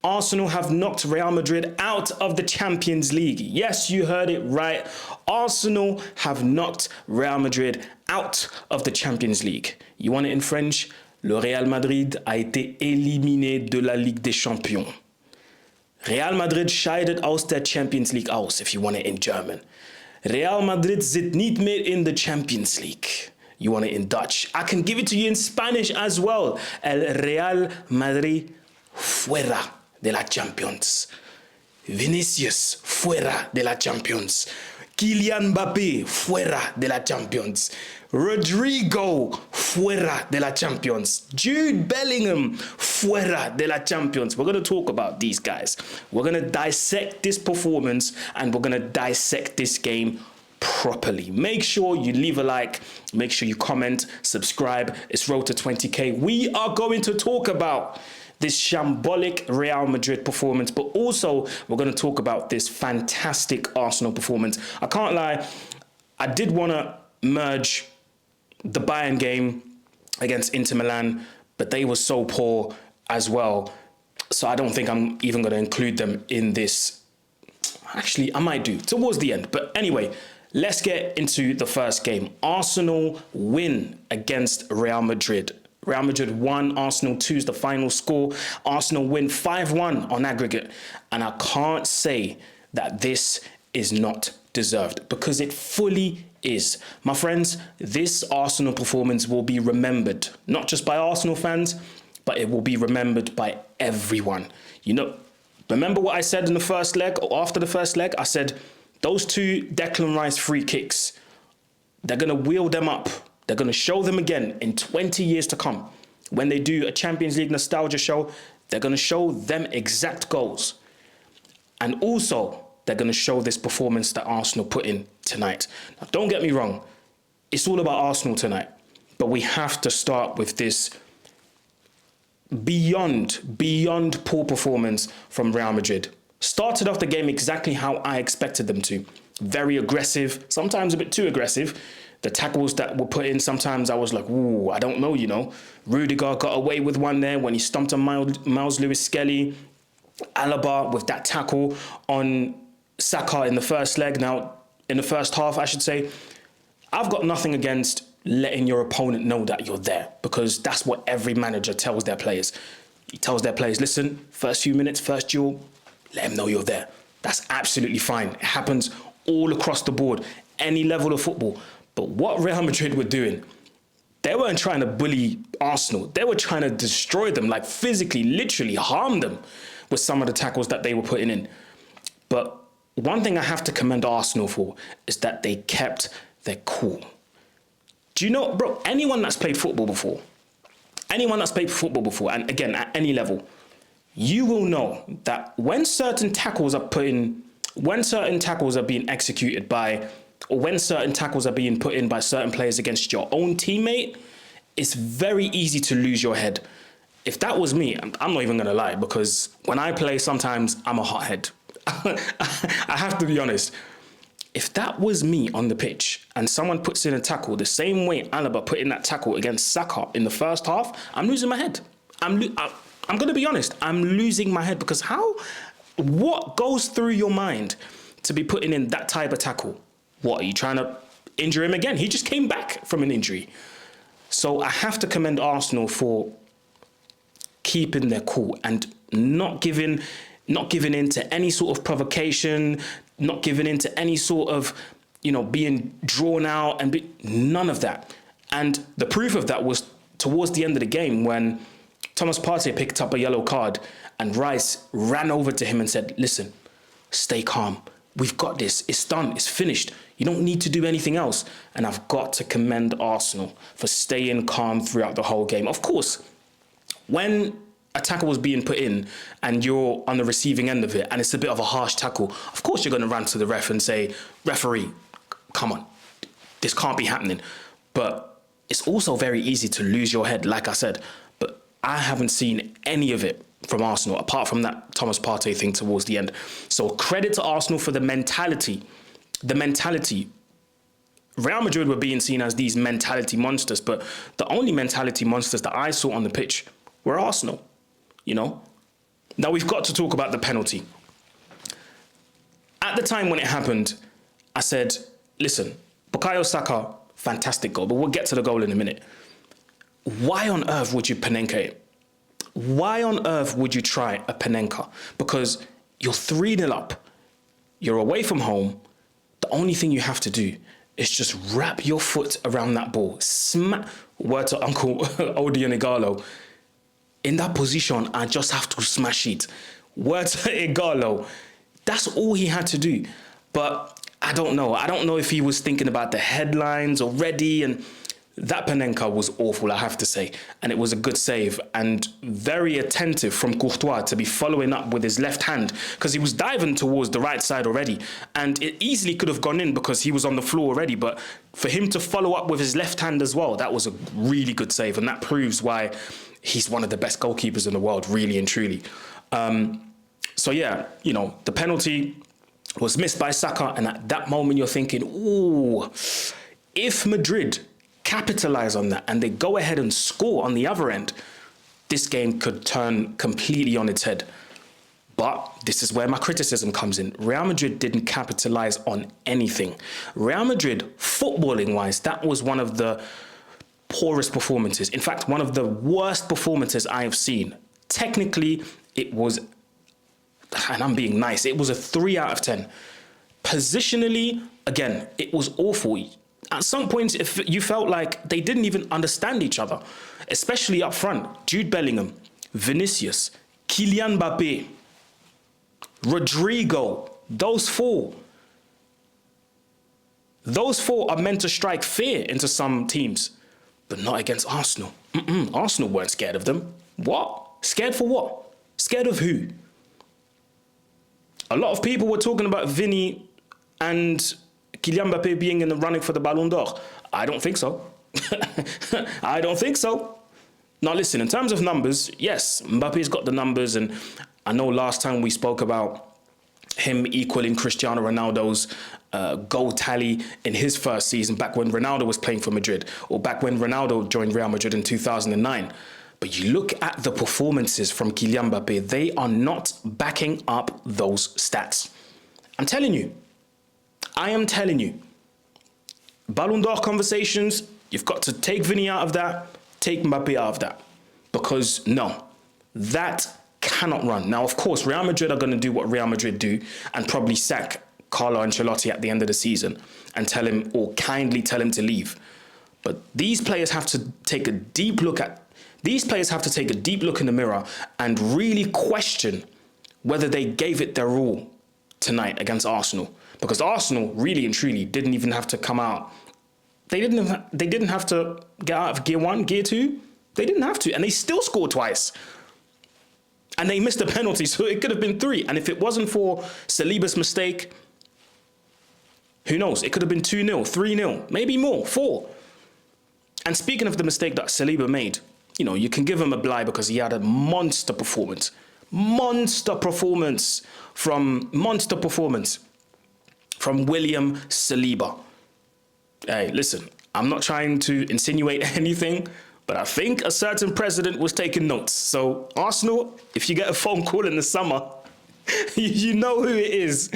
Arsenal have knocked Real Madrid out of the Champions League. Yes, you heard it right. Arsenal have knocked Real Madrid out of the Champions League. You want it in French? Le Real Madrid a été éliminé de la Ligue des Champions. Real Madrid scheidet aus der Champions League aus, if you want it in German. Real Madrid sind nicht mehr in the Champions League. You want it in Dutch? I can give it to you in Spanish as well. El Real Madrid fuera de la Champions. Vinicius fuera de la Champions. Kylian Mbappé fuera de la Champions. Rodrigo fuera de la Champions. Jude Bellingham fuera de la Champions. We're going to talk about these guys. We're going to dissect this performance and we're going to dissect this game properly. Make sure you leave a like, make sure you comment, subscribe. It's road to 20k. We are going to talk about this shambolic Real Madrid performance, but also we're going to talk about this fantastic Arsenal performance. I can't lie, I did want to merge the Bayern game against Inter Milan, but they were so poor as well. So I don't think I'm even going to include them in this. Actually, I might do towards the end. But anyway, let's get into the first game. Arsenal win against Real Madrid. Real Madrid 1, Arsenal 2 is the final score. Arsenal win 5-1 on aggregate. And I can't say that this is not deserved, because it fully is. My friends, this Arsenal performance will be remembered, not just by Arsenal fans, but it will be remembered by everyone. You know, remember what I said in the first leg, or after the first leg? I said, those two Declan Rice free kicks, they're going to wheel them up. They're going to show them again in 20 years to come. When they do a Champions League nostalgia show, they're going to show them exact goals. And also, they're going to show this performance that Arsenal put in tonight. Now, don't get me wrong. It's all about Arsenal tonight. But we have to start with this beyond poor performance from Real Madrid. Started off the game exactly how I expected them to. Very aggressive, sometimes a bit too aggressive. The tackles that were put in, sometimes I was like, ooh, I don't know, you know. Rudiger got away with one there when he stomped on Miles Lewis-Skelly. Alaba with that tackle on Saka in the first leg. Now, in the first half, I should say, I've got nothing against letting your opponent know that you're there, because that's what every manager tells their players. He tells their players, listen, first few minutes, first duel, let them know you're there. That's absolutely fine. It happens all across the board, any level of football. But what Real Madrid were doing, they weren't trying to bully Arsenal. They were trying to destroy them, like physically, literally harm them with some of the tackles that they were putting in. But one thing I have to commend Arsenal for is that they kept their cool. Do you know, bro, anyone that's played football before, and again, at any level, you will know that when certain tackles are being executed by, or when certain tackles are being put in by certain players against your own teammate, it's very easy to lose your head. If that was me, I'm not even going to lie, because when I play, sometimes I'm a hothead. I have to be honest. If that was me on the pitch and someone puts in a tackle the same way Alaba put in that tackle against Saka in the first half, I'm losing my head. I'm going to be honest. I'm losing my head, because what goes through your mind to be putting in that type of tackle? What, are you trying to injure him again? He just came back from an injury. So I have to commend Arsenal for keeping their cool and not giving in to any sort of provocation, not giving in to any sort of, you know, being drawn out, and none of that. And the proof of that was towards the end of the game when Thomas Partey picked up a yellow card and Rice ran over to him and said, listen, stay calm. We've got this. It's done. It's finished. You don't need to do anything else. And I've got to commend Arsenal for staying calm throughout the whole game. Of course, when a tackle was being put in and you're on the receiving end of it and it's a bit of a harsh tackle, of course you're going to run to the ref and say, referee, come on, this can't be happening. But it's also very easy to lose your head, like I said. But I haven't seen any of it from Arsenal, apart from that Thomas Partey thing towards the end. So credit to Arsenal for the mentality. The mentality. Real Madrid were being seen as these mentality monsters, but the only mentality monsters that I saw on the pitch were Arsenal, you know? Now we've got to talk about the penalty. At the time when it happened, I said, listen, Bukayo Saka, fantastic goal, but we'll get to the goal in a minute. Why on earth would you Panenka it? Why on earth would you try a Panenka? Because you're 3-0 up. You're away from home. The only thing you have to do is just wrap your foot around that ball. Word to Uncle Odion Igalo. In that position, I just have to smash it. Word to Igalo. That's all he had to do. But I don't know. I don't know if he was thinking about the headlines already, and that Panenka was awful, I have to say. And it was a good save and very attentive from Courtois to be following up with his left hand, because he was diving towards the right side already. And it easily could have gone in because he was on the floor already. But for him to follow up with his left hand as well, that was a really good save. And that proves why he's one of the best goalkeepers in the world, really and truly. So yeah, you know, the penalty was missed by Saka. And at that moment, you're thinking, ooh, if Madrid capitalize on that and they go ahead and score on the other end, this game could turn completely on its head. But this is where my criticism comes in. Real Madrid didn't capitalize on anything. Real Madrid, footballing wise, that was one of the poorest performances. In fact, one of the worst performances I have seen. Technically, it was, and I'm being nice, it was a 3 out of 10. Positionally, again, it was awful. At some points, if you felt like they didn't even understand each other, especially up front. Jude Bellingham, Vinicius, Kylian Mbappe, Rodrigo, those four are meant to strike fear into some teams, but not against Arsenal. Arsenal weren't scared of them. What? Scared for what? Scared of who? A lot of people were talking about Vinny and Kylian Mbappe being in the running for the Ballon d'Or. I don't think so. I don't think so. Now listen, in terms of numbers, yes, Mbappe's got the numbers, and I know last time we spoke about him equaling Cristiano Ronaldo's goal tally in his first season, back when Ronaldo was playing for Madrid, or back when Ronaldo joined Real Madrid in 2009. But you look at the performances from Kylian Mbappe, they are not backing up those stats. I'm telling you. I am telling you, Ballon d'Or conversations, you've got to take Vinny out of that, take Mbappe out of that. Because no, that cannot run. Now, of course, Real Madrid are going to do what Real Madrid do and probably sack Carlo Ancelotti at the end of the season and tell him, or kindly tell him to leave. But these players have to take a deep look in the mirror and really question whether they gave it their all tonight against Arsenal. Because Arsenal really and truly didn't even have to come out. They didn't have to get out of gear 1, gear 2. They didn't have to, and they still scored twice. And they missed a penalty, so it could have been 3. And if it wasn't for Saliba's mistake, who knows? It could have been 2-0, 3-0, maybe more, 4. And speaking of the mistake that Saliba made, you know, you can give him a blie because he had a monster performance. Monster performance from William Saliba. Hey, listen, I'm not trying to insinuate anything, but I think a certain president was taking notes. So, Arsenal, if you get a phone call in the summer, you know who it is.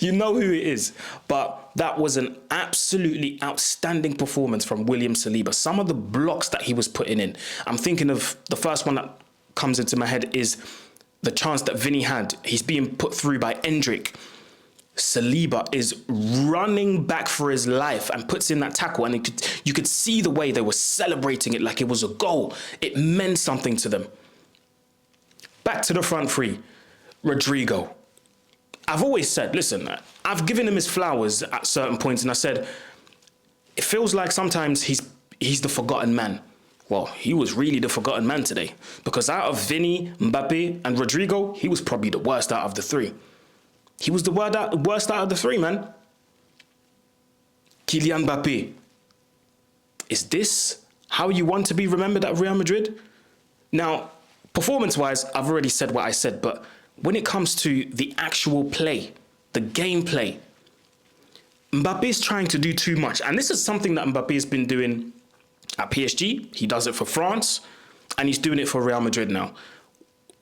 You know who it is. But that was an absolutely outstanding performance from William Saliba. Some of the blocks that he was putting in. I'm thinking of the first one that comes into my head is the chance that Vinny had. He's being put through by Endrick. Saliba is running back for his life and puts in that tackle, and you could see the way they were celebrating it like it was a goal. It meant something to them. Back to the front three. Rodrigo. I've always said, listen, I've given him his flowers at certain points, and I said, it feels like sometimes he's the forgotten man. Well, he was really the forgotten man today, because out of Vinny, Mbappe, and Rodrigo, he was probably the worst out of the 3. He was the worst out of the 3, man. Kylian Mbappe. Is this how you want to be remembered at Real Madrid? Now, Performance-wise, I've already said what I said, but when it comes to the actual play, the gameplay, Mbappe is trying to do too much. And this is something that Mbappe has been doing at PSG. He does it for France, and he's doing it for Real Madrid now.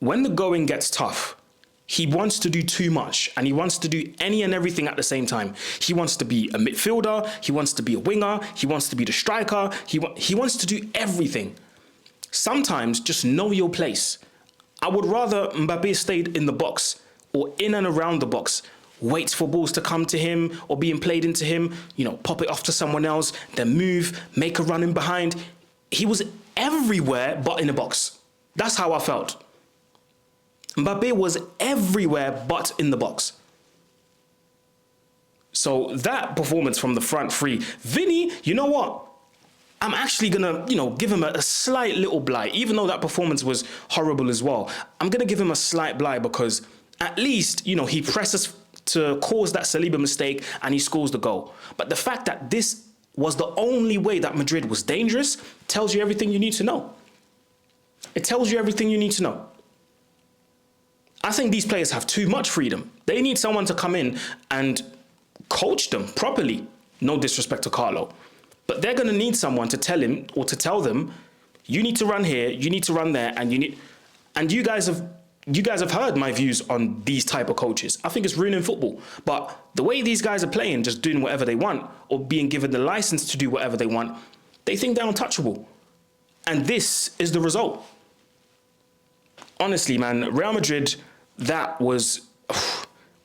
When the going gets tough, he wants to do too much, and he wants to do any and everything at the same time. He wants to be a midfielder, he wants to be a winger, he wants to be the striker, he wants to do everything. Sometimes just know your place. I would rather Mbappe stayed in the box or in and around the box, waits for balls to come to him or being played into him, pop it off to someone else, then move, make a run in behind. He was everywhere but in the box. That's how I felt. Mbappe was everywhere but in the box. So that performance from the front three, Vinny, you know what? I'm actually going to, give him a slight little blight, even though that performance was horrible as well. I'm going to give him a slight blight because at least, he presses to cause that Saliba mistake and he scores the goal. But the fact that this was the only way that Madrid was dangerous tells you everything you need to know. It tells you everything you need to know. I think these players have too much freedom. They need someone to come in and coach them properly. No disrespect to Carlo. But they're going to need someone to tell him or to tell them, you need to run here, you need to run there, and you guys have heard my views on these type of coaches. I think it's ruining football. But the way these guys are playing, just doing whatever they want, or being given the license to do whatever they want, they think they're untouchable. And this is the result. Honestly, man, Real Madrid, that was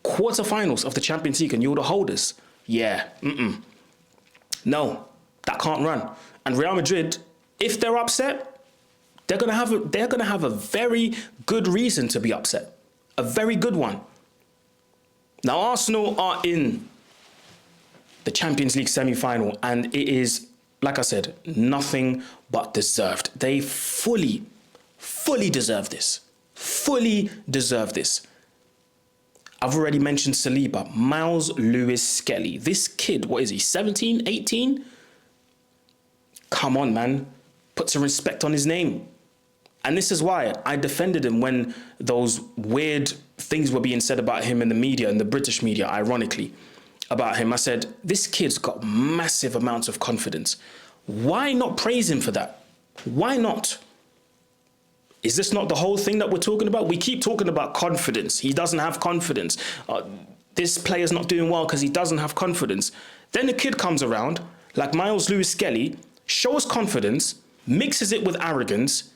quarterfinals of the Champions League and you're the holders. Yeah, no. That can't run. And Real Madrid, if they're upset, they're gonna have a very good reason to be upset. A very good one. Now Arsenal are in the Champions League semi-final, and it is, like I said, nothing but deserved. They fully deserve this. Fully deserve this. I've already mentioned Saliba, Miles Lewis Skelly. This kid, what is he, 17, 18? Come on, man. Put some respect on his name. And this is why I defended him when those weird things were being said about him in the media, in the British media, ironically, about him. I said, this kid's got massive amounts of confidence. Why not praise him for that? Why not? Is this not the whole thing that we're talking about? We keep talking about confidence. He doesn't have confidence. This player's not doing well because he doesn't have confidence. Then the kid comes around, like Miles Lewis Skelly, shows confidence, mixes it with arrogance,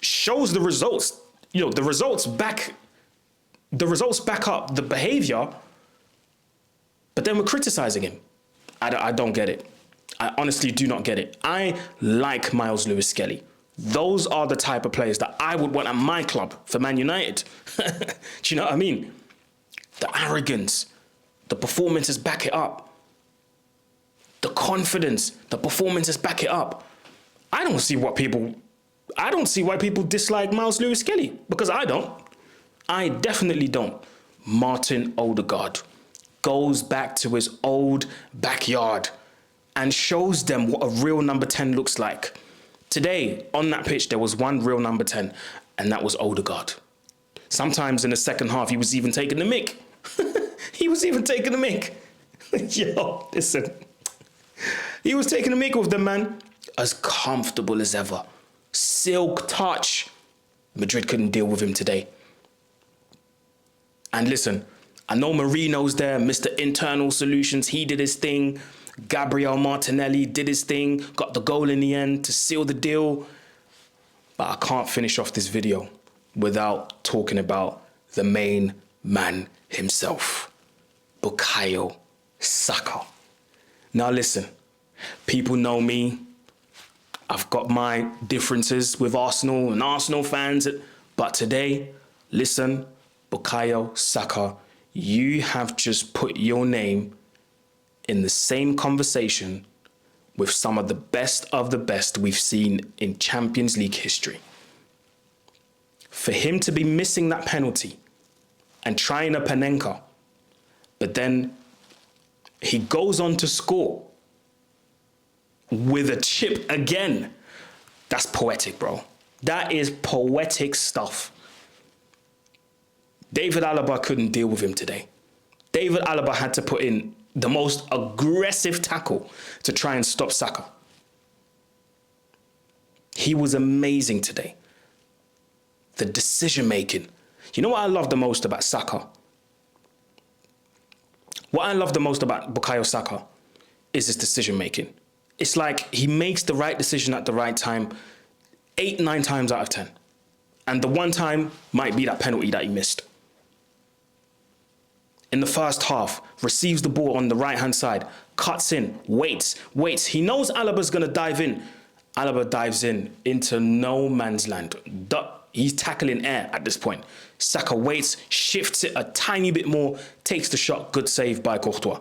shows the results. The results back up the behavior, but then we're criticizing him. I don't get it. I honestly do not get it. I like Miles Lewis Skelly. Those are the type of players that I would want at my club for Man United. Do you know what I mean? The arrogance, the performances back it up. The confidence, the performances back it up. I don't see why people dislike Miles Lewis Skelly, because I don't. I definitely don't. Martin Odegaard goes back to his old backyard and shows them what a real number 10 looks like. Today, on that pitch, there was one real number 10, and that was Odegaard. Sometimes in the second half, he was even taking the mick. He was even taking the mick. Yo, listen. He was taking the mick with them, man. As comfortable as ever. Silk touch. Madrid couldn't deal with him today. And listen, I know Marino's there, Mr. Internal Solutions. He did his thing. Gabriel Martinelli did his thing. Got the goal in the end to seal the deal. But I can't finish off this video without talking about the main man himself. Bukayo Saka. Now listen, people know me. I've got my differences with Arsenal and Arsenal fans. But today, listen, Bukayo Saka, you have just put your name in the same conversation with some of the best we've seen in Champions League history. For him to be missing that penalty and trying a Panenka, but then he goes on to score with a chip again. That's poetic, bro. That is poetic stuff. David Alaba couldn't deal with him today. David Alaba had to put in the most aggressive tackle to try and stop Saka. He was amazing today. The decision making. You know what I love the most about Saka? What I love the most about Bukayo Saka is his decision making. It's like he makes the right decision at the right time 8, 9 times out of 10. And the one time might be that penalty that he missed. In the first half, receives the ball on the right-hand side, cuts in, waits. He knows Alaba's going to dive in. Alaba dives in into no man's land. He's tackling air at this point. Saka waits, shifts it a tiny bit more, takes the shot. Good save by Courtois.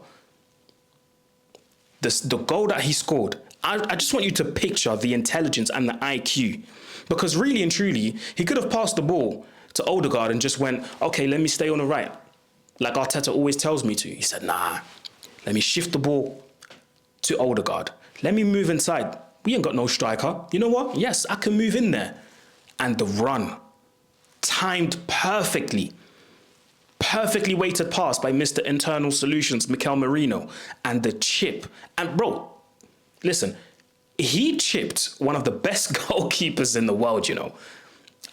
The goal that he scored, I just want you to picture the intelligence and the IQ. Because really and truly, he could have passed the ball to Odegaard and just went, okay, let me stay on the right. Like Arteta always tells me to. He said, nah, let me shift the ball to Odegaard. Let me move inside. We ain't got no striker. You know what? Yes, I can move in there. And the run, timed perfectly. Perfectly weighted pass by Mr. Internal Solutions, Mikel Merino. And the chip. And bro, listen, he chipped one of the best goalkeepers in the world, you know.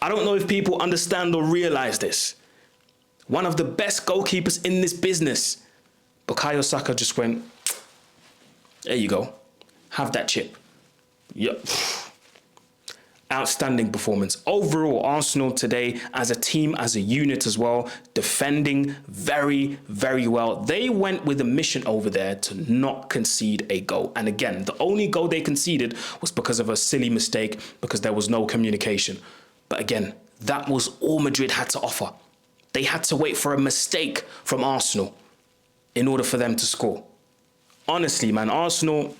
I don't know if people understand or realize this. One of the best goalkeepers in this business. Bukayo Saka just went, there you go. Have that chip. Yep. Outstanding performance. Overall, Arsenal today as a team, as a unit as well, defending very, very well. They went with a mission over there to not concede a goal. And again, the only goal they conceded was because of a silly mistake, because there was no communication. But again, that was all Madrid had to offer. They had to wait for a mistake from Arsenal in order for them to score. Honestly, man, Arsenal,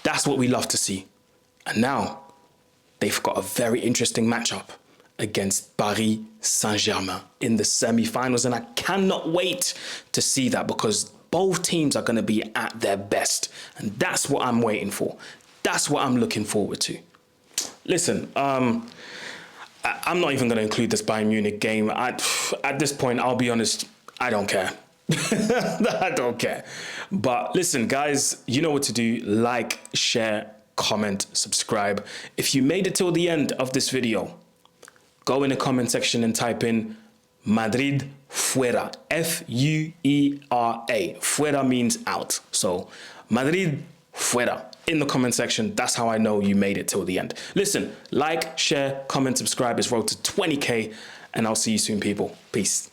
that's what we love to see. And now they've got a very interesting matchup against Paris Saint-Germain in the semi-finals. And I cannot wait to see that, because both teams are going to be at their best. And that's what I'm waiting for. That's what I'm looking forward to. Listen, I'm not even going to include this Bayern Munich game. At this point, I'll be honest, I don't care. I don't care. But listen, guys, you know what to do. Like, share, comment, subscribe. If you made it till the end of this video, go in the comment section and type in Madrid fuera. F-U-E-R-A. Fuera means out. So Madrid fuera in the comment section. That's how I know you made it till the end. Listen, like, share, comment, subscribe. It's road to 20K, and I'll see you soon, people. Peace.